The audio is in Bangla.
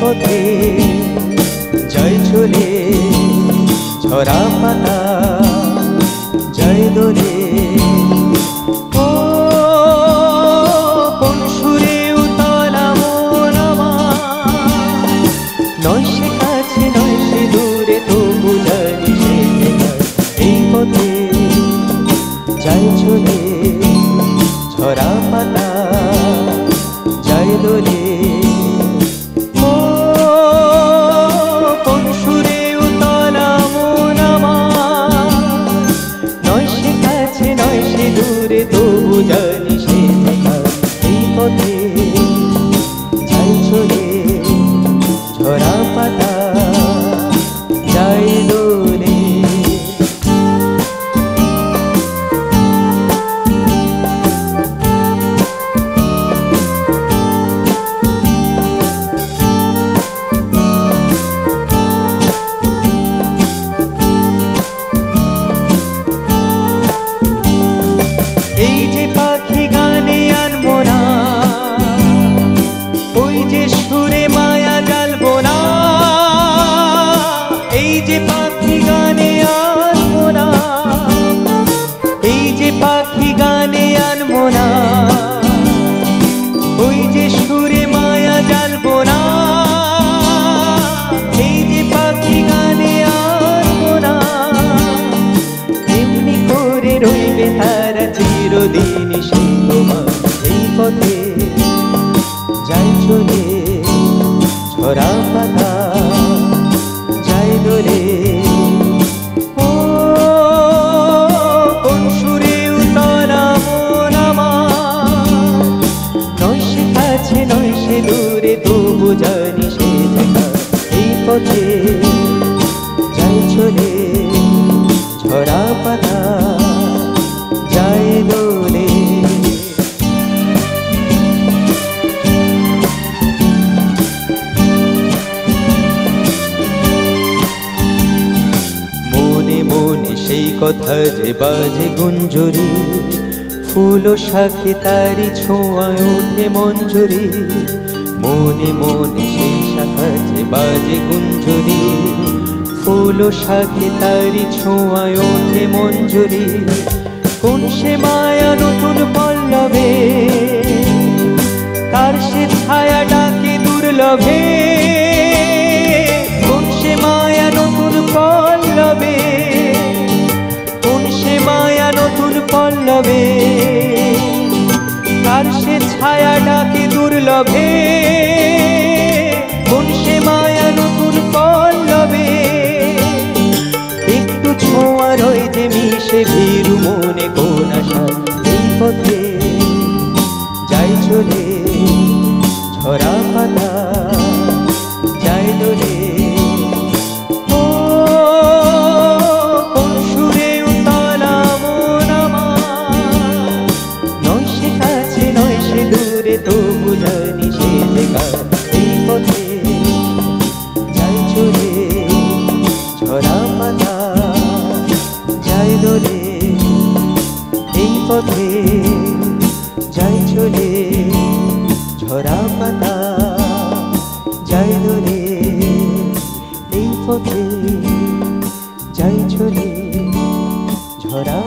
পথে যায় চলে ঝরা পাতা যায় দোলে। ও কোন সুরে উতলা মন আমার, নয় সে কাছে নয় সে দূরে, তবু জানি সে এই পথে যায় চলে ঝরা পাতা যায় দোলে। ও কোন সুরে উতলা মন আমার, নয় সে কাছে নয় সে দূরে, তবু জানি সে এই পথে যায় চলে ঝরা পাতা যায় দোলে। এই যে পাখি গানে আনবো না, ওই যে সুরে মায়া জ্বালবো না। এই যে পাখি গানে আনবো না, এই যে পাখি গানে আনবো না, ওই যে সুরে মায়া জ্বালবো না। এই যে পাখি গানে আনবো না, এমনি করে রইবে তারা চিরদিন সে তোমার এই পথে যায় চলে ঝরা পাতা যায় দোলে। ও কোন সুরে উতলা মন আমার, নয় সে কাছে নয় সে দূরে, তবু জানি সে এই পথে যায় চলে ঝরা পাতা যায় দোলে। মনে মনে সেই কথা যে বাজে গুঞ্জরি, ফুল ও শাখে তারি ছোঁয়ায় ওঠে মঞ্জরি। মনে মনে সেই শাখা যে বাজে গুঞ্জরি, ফুল ও শাখে তারি ছোঁয়ায় ওঠে মঞ্জরি। কোন সে মায়া নতুন পল্লবে, তার সে ছায়া ডাকে দুর্লভে। কোন সে মায়া নতুন পল্লবে, কোন সে মায়া নতুন পল্লবে, তার সে ছায়া ডাকে দুর্লভে। কোন সে মায়া নতুন পল্লবে, একটু ছোঁয়া রয় যে মিশে ভীরু মনে কোন আশা এই পথে যায় চলে ঝরা পাতা যায় দোলে। ও কোন সুরে উতলা মন আমার, নয় সে কাছে নয় সে দূরে, তবু জানি সে এই পথে যায় চলে ঝরা পাতা যায় দোলে। এই পথে যায় চলে ঝরা পাতা যায় দোলে। এই পথে যায় চলে ঝরা